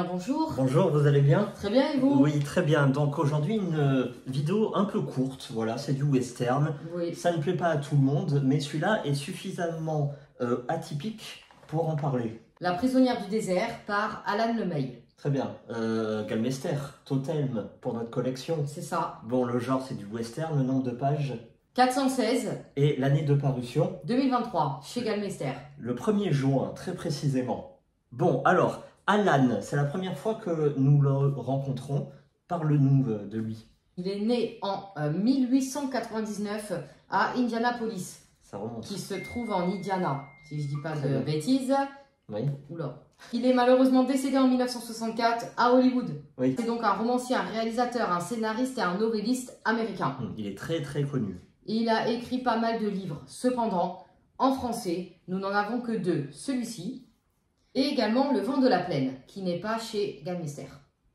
Julien, bonjour. Bonjour, vous allez bien? Très bien, et vous? Oui, très bien. Donc aujourd'hui, une vidéo un peu courte. Voilà, c'est du western. Oui. Ça ne plaît pas à tout le monde, mais celui-là est suffisamment atypique pour en parler. La prisonnière du désert par Alan Lemay. Très bien. Galmester, Totem pour notre collection. C'est ça. Bon, le genre, c'est du western. Le nombre de pages 416. Et l'année de parution 2023, chez Galmester. Le 1er juin, très précisément. Bon, alors, Alan, c'est la première fois que nous le rencontrons. Parle-nous de lui. Il est né en 1899 à Indianapolis, Ça remonte. qui se trouve en Indiana, si je dis pas Très de bien. bêtises. Oui. Oula. Il est malheureusement décédé en 1964 à Hollywood. Oui. C'est donc un romancier, un réalisateur, un scénariste et un novelliste américain. Il est très très connu. Il a écrit pas mal de livres. Cependant, en français, nous n'en avons que deux. Celui-ci et également Le vent de la plaine, qui n'est pas chez Galmester.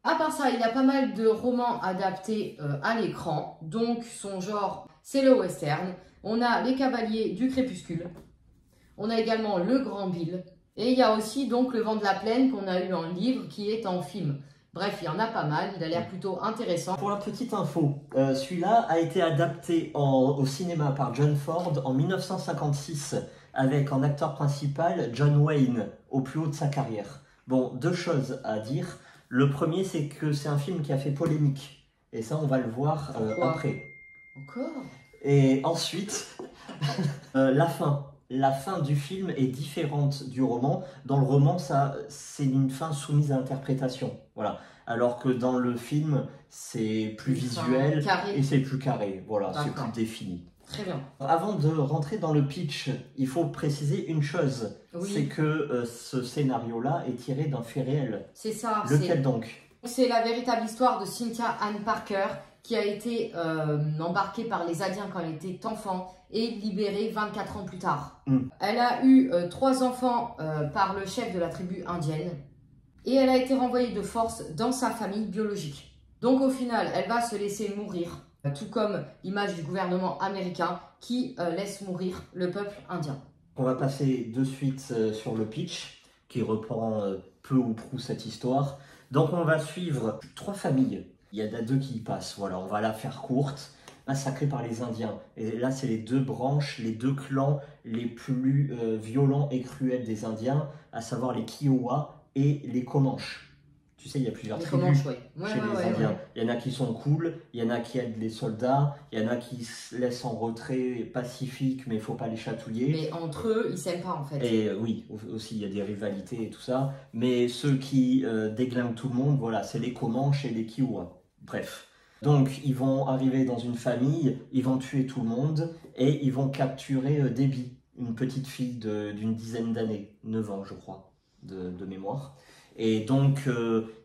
À part ça, il y a pas mal de romans adaptés à l'écran. Donc, son genre, c'est le western. On a Les Cavaliers du Crépuscule. On a également Le Grand Bill. Et il y a aussi donc Le vent de la plaine qu'on a eu en livre, qui est en film. Bref, il y en a pas mal, il a l'air plutôt intéressant. Pour la petite info, celui-là a été adapté au cinéma par John Ford en 1956 avec en acteur principal John Wayne au plus haut de sa carrière. Bon, deux choses à dire. Le premier, c'est que c'est un film qui a fait polémique. Et ça, on va le voir après. Encore? Et ensuite, la fin. La fin du film est différente du roman. Dans le roman, c'est une fin soumise à interprétation. Voilà. Alors que dans le film, c'est plus visuel et c'est plus carré. Voilà, c'est plus défini. Très bien. Avant de rentrer dans le pitch, il faut préciser une chose. Oui. C'est que ce scénario-là est tiré d'un fait réel. C'est ça. Lequel donc? C'est la véritable histoire de Cynthia Ann Parker, qui a été embarquée par les Indiens quand elle était enfant et libérée 24 ans plus tard. Elle a eu 3 enfants par le chef de la tribu indienne et elle a été renvoyée de force dans sa famille biologique. Donc au final, elle va se laisser mourir, tout comme l'image du gouvernement américain qui laisse mourir le peuple indien. On va passer de suite sur le pitch qui reprend peu ou prou cette histoire. Donc on va suivre 3 familles. Il y en a 2 qui y passent, voilà, on va la faire courte, massacrée par les Indiens. Et là, c'est les 2 branches, les 2 clans les plus violents et cruels des Indiens, à savoir les Kiowa et les Comanches. Tu sais, il y a plusieurs tribus chez les Indiens. Ouais. Il y en a qui sont cool, il y en a qui aident les soldats, il y en a qui se laissent en retrait pacifique, mais il ne faut pas les chatouiller. Mais entre eux, ils ne s'aiment pas en fait. Et oui, aussi, il y a des rivalités et tout ça. Mais ceux qui déglinguent tout le monde, voilà, c'est les Comanches et les Kiowa. Bref. Donc, ils vont arriver dans une famille, ils vont tuer tout le monde et ils vont capturer Debbie, une petite fille d'une dizaine d'années, 9 ans je crois, de mémoire. Et donc,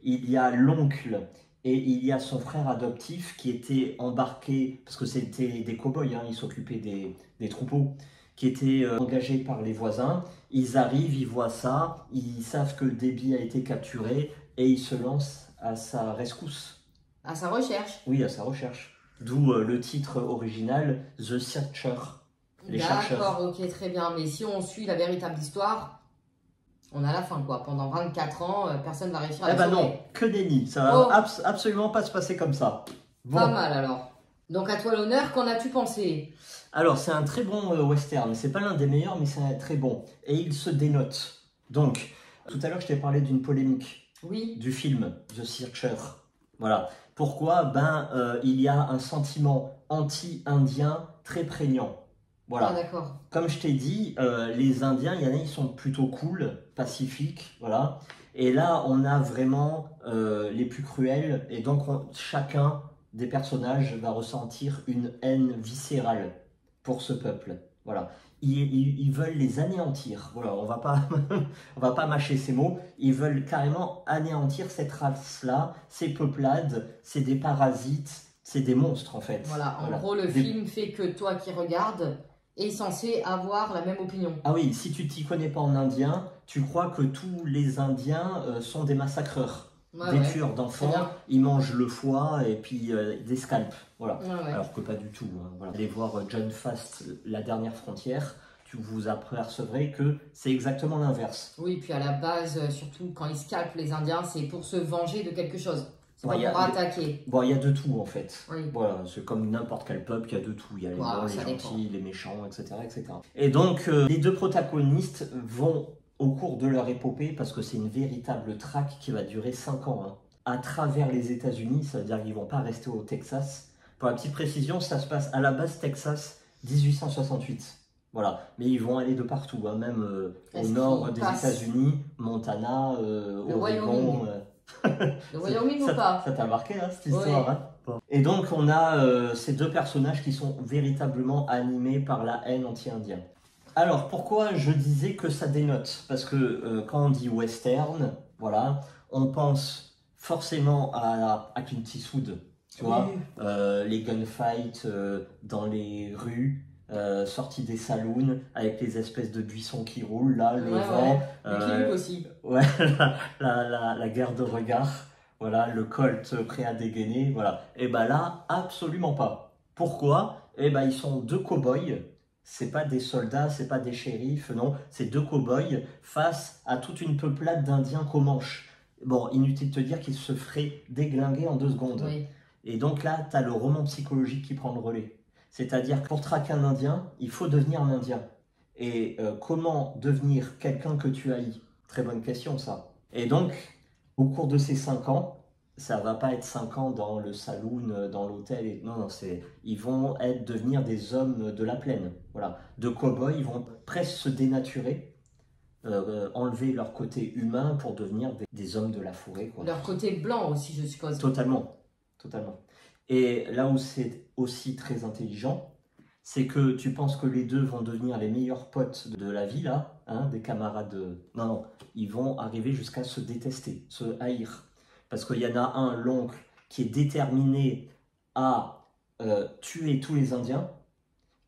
il y a l'oncle et il y a son frère adoptif qui étaient embarqués, parce que c'était des cow-boys, hein, ils s'occupaient des troupeaux, qui étaient engagés par les voisins. Ils arrivent, ils voient ça, ils savent que Debbie a été capturée et ils se lancent à sa rescousse. À sa recherche. Oui, à sa recherche. D'où le titre original, The Searcher, les chercheurs. D'accord, ok, très bien. Mais si on suit la véritable histoire, on a la fin, quoi. Pendant 24 ans, personne ne va réussir à la sauver. Non, que nenni. Ça va absolument pas se passer comme ça. Bon. Pas mal, alors. Donc, à toi l'honneur, qu'en as-tu pensé? Alors, c'est un très bon western. C'est pas l'un des meilleurs, mais c'est très bon. Et il se dénote. Donc, tout à l'heure, je t'ai parlé d'une polémique. Oui. Du film, The Searcher. Voilà. Pourquoi? Il y a un sentiment anti-indien très prégnant. Voilà. Ah, d'accord. Comme je t'ai dit, les Indiens, il y en a, ils sont plutôt cool, pacifiques, voilà. Et là, on a vraiment les plus cruels. Et donc, chacun des personnages va ressentir une haine viscérale pour ce peuple. Voilà. Ils veulent les anéantir. Voilà, on va pas mâcher ces mots. Ils veulent carrément anéantir cette race-là, ces peuplades, c'est des parasites, c'est des monstres en fait. Voilà, en gros, le film fait que toi qui regardes est censé avoir la même opinion. Ah oui, si tu t'y connais pas en indien, tu crois que tous les Indiens sont des massacreurs. Des tueurs d'enfants, ils mangent le foie et puis des scalps, voilà. Alors que pas du tout. Hein, voilà. Allez voir John Fast, La Dernière Frontière, vous apercevrez que c'est exactement l'inverse. Oui, puis à la base, surtout quand ils scalpent les Indiens, c'est pour se venger de quelque chose. C'est Bon, pas pour attaquer. Bon, il y a de tout en fait. Oui. Voilà, c'est comme n'importe quel peuple, il y a de tout. Il y a les bons, les gentils, dépend. les méchants, etc. etc. Et donc, les deux protagonistes vont, au cours de leur épopée, parce que c'est une véritable traque qui va durer 5 ans, hein, à travers les États-Unis, ça veut dire qu'ils ne vont pas rester au Texas. Pour la petite précision, ça se passe à la base Texas, 1868. Voilà, mais ils vont aller de partout, hein, même au nord des États-Unis, Montana, Oregon. Le Wyoming ou pas? Ça t'a marqué, hein, cette histoire, oui. Hein, bon. Et donc, on a ces deux personnages qui sont véritablement animés par la haine anti-indienne. Alors, pourquoi je disais que ça dénote? Parce que quand on dit western, voilà, on pense forcément à Clint Eastwood, tu vois, les gunfights dans les rues, sortis des saloons, avec les espèces de buissons qui roulent, là, le vent. Le aussi. Ouais, la guerre de regard, voilà, le Colt prêt à dégainer, voilà. Et ben là, absolument pas. Pourquoi? Et ben ils sont deux cow-boys. C'est pas des soldats, c'est pas des shérifs, non, c'est deux cow-boys face à toute une peuplade d'Indiens comanches. Bon, inutile de te dire qu'ils se feraient déglinguer en 2 secondes. Oui. Et donc là, tu as le roman psychologique qui prend le relais. C'est-à-dire que pour traquer un Indien, il faut devenir un Indien. Et comment devenir quelqu'un que tu haïs? Très bonne question, ça. Et donc, au cours de ces 5 ans, ça va pas être 5 ans dans le saloon, dans l'hôtel. Non, ils vont devenir des hommes de la plaine. Voilà. De cow-boys, ils vont presque se dénaturer, enlever leur côté humain pour devenir des hommes de la forêt, quoi. Leur côté blanc aussi, je suppose. Totalement. Totalement. Et là où c'est aussi très intelligent, c'est que tu penses que les deux vont devenir les meilleurs potes de la vie, là, hein, des camarades. Non, ils vont arriver jusqu'à se détester, se haïr. Parce qu'il y en a un, l'oncle, qui est déterminé à tuer tous les Indiens,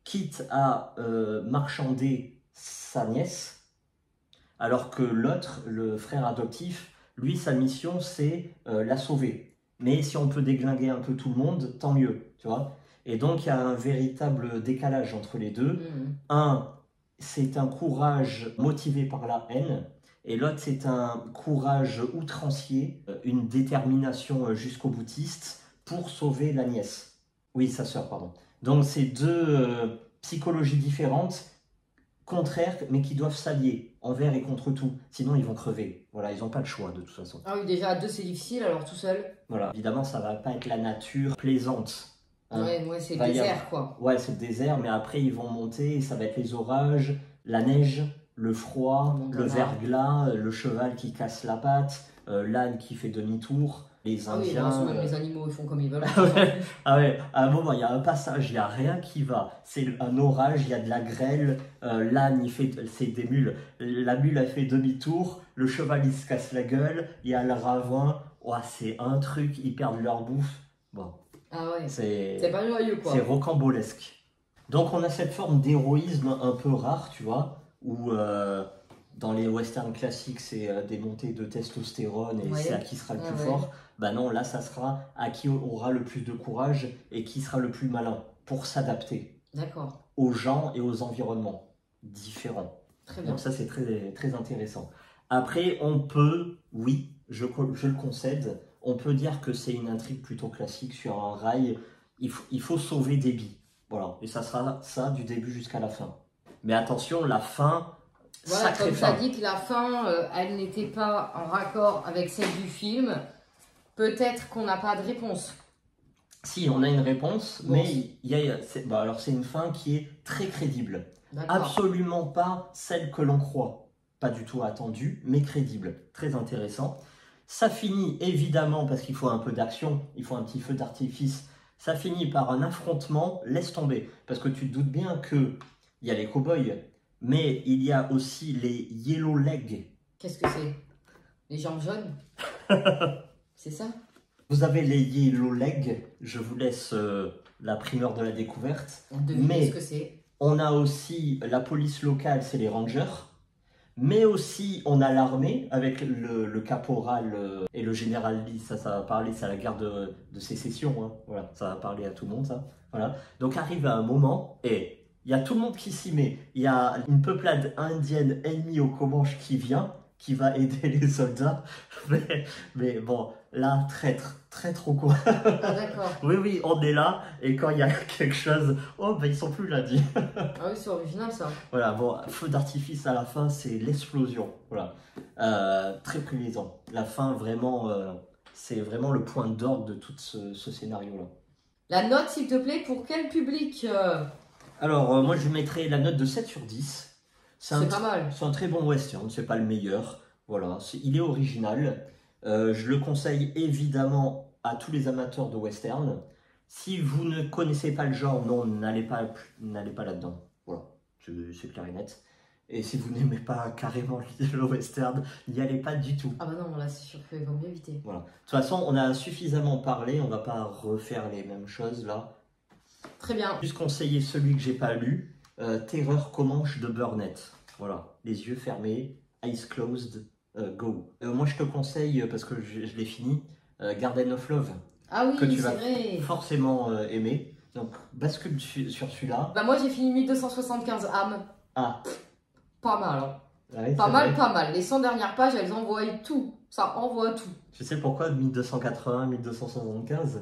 quitte à marchander sa nièce, alors que l'autre, le frère adoptif, lui, sa mission, c'est la sauver. Mais si on peut déglinguer un peu tout le monde, tant mieux, tu vois. Et donc, il y a un véritable décalage entre les deux. Un, c'est un courage motivé par la haine, et l'autre, c'est un courage outrancier, une détermination jusqu'au boutiste pour sauver la nièce. Oui, sa sœur, pardon. Donc, c'est deux psychologies différentes, contraires, mais qui doivent s'allier envers et contre tout. Sinon, ils vont crever. Voilà, ils n'ont pas le choix, de toute façon. Ah oui, déjà, à deux, c'est difficile, alors tout seul. Voilà, évidemment, ça va pas être la nature plaisante. Hein. Ouais, c'est le désert, quoi. Ouais, c'est le désert, mais après, ils vont monter, et ça va être les orages, la neige, le froid, le verglas, le cheval qui casse la patte, l'âne qui fait demi-tour, les Indiens... Oui, même les animaux, ils font comme ils veulent. Ah ouais, à un moment, il y a un passage, il n'y a rien qui va. C'est un orage, il y a de la grêle, l'âne, c'est des mules. La mule, elle fait demi-tour, le cheval, il se casse la gueule, il y a le ravin. Oh, c'est un truc, ils perdent leur bouffe. Bon. Ah ouais, c'est pas joyeux, quoi. C'est rocambolesque. Donc on a cette forme d'héroïsme un peu rare, tu vois, où dans les westerns classiques, c'est des montées de testostérone et c'est à qui sera le plus fort. Bah non, là, ça sera à qui aura le plus de courage et qui sera le plus malin pour s'adapter aux gens et aux environnements différents. Très bien. Donc ça, c'est très, très intéressant. Après, on peut, oui, je le concède, on peut dire que c'est une intrigue plutôt classique sur un rail. Il faut sauver des billes. Voilà, et ça sera ça du début jusqu'à la fin. Mais attention, la fin, voilà, sacrée comme fin. tu as dit que la fin, elle n'était pas en raccord avec celle du film, peut-être qu'on n'a pas de réponse. Si, on a une réponse, bon, mais alors c'est une fin qui est très crédible. Absolument pas celle que l'on croit. Pas du tout attendue, mais crédible. Très intéressant. Ça finit évidemment, parce qu'il faut un peu d'action, il faut un petit feu d'artifice, ça finit par un affrontement, laisse tomber. Parce que tu te doutes bien qu'il y a les cow-boys, mais il y a aussi les yellow legs. Qu'est-ce que c'est? Les jambes jaunes? C'est ça? Vous avez les yellow legs, je vous laisse la primeur de la découverte. Mais ce que c'est. On a aussi la police locale, c'est les rangers. Mais aussi, on a l'armée avec le caporal et le général Lee. Ça va parler, c'est à la guerre de sécession. Hein. Voilà, ça va parler à tout le monde, ça. Voilà. Donc, arrive à un moment, et Il y a tout le monde qui s'y met. Il y a une peuplade indienne ennemie aux Comanches qui vient, qui va aider les soldats. Mais bon, là, traître ou quoi? Ah d'accord. Oui, oui, on est là, et quand il y a quelque chose, oh, ben ils sont plus là, dit. Ah oui, c'est original ça. Voilà, bon, feu d'artifice à la fin, c'est l'explosion. Voilà. Très plaisant. La fin, vraiment, c'est vraiment le point d'orgue de tout ce scénario-là. La note, s'il te plaît, pour quel public? Alors, moi, je lui mettrais la note de 7 sur 10. C'est pas mal. C'est un très bon western, c'est pas le meilleur. Voilà, il est original. Je le conseille évidemment à tous les amateurs de western. Si vous ne connaissez pas le genre, non, n'allez pas là-dedans. Voilà, c'est clair et net. Et si vous n'aimez pas carrément le western, n'y allez pas du tout. Ah bah non, là c'est sûr qu'il vaut mieux éviter. Voilà. De toute façon, on a suffisamment parlé, on va pas refaire les mêmes choses là. Très bien. Juste conseiller celui que j'ai pas lu, Terreur Comanche de Burnett. Voilà, les yeux fermés, eyes closed, go. Moi je te conseille, parce que je l'ai fini, Garden of Love, Ah que oui, tu vas c'est vrai. forcément aimer. Donc bascule sur celui-là. Bah moi j'ai fini 1275 âmes. Ah, Pas mal, hein. ouais, Pas c'est mal, vrai. pas mal. Les 100 dernières pages, elles envoient tout. Ça envoie tout. Tu sais pourquoi 1280, 1275?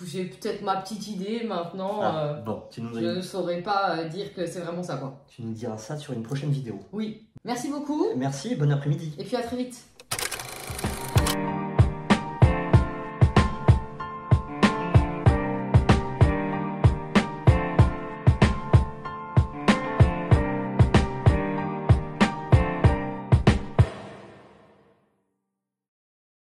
J'ai peut-être ma petite idée maintenant. Bon, tu Je ne saurais pas dire que c'est vraiment ça, quoi. nous diras ça sur une prochaine vidéo. Oui. Merci beaucoup. Merci, bon après-midi. Et puis à très vite.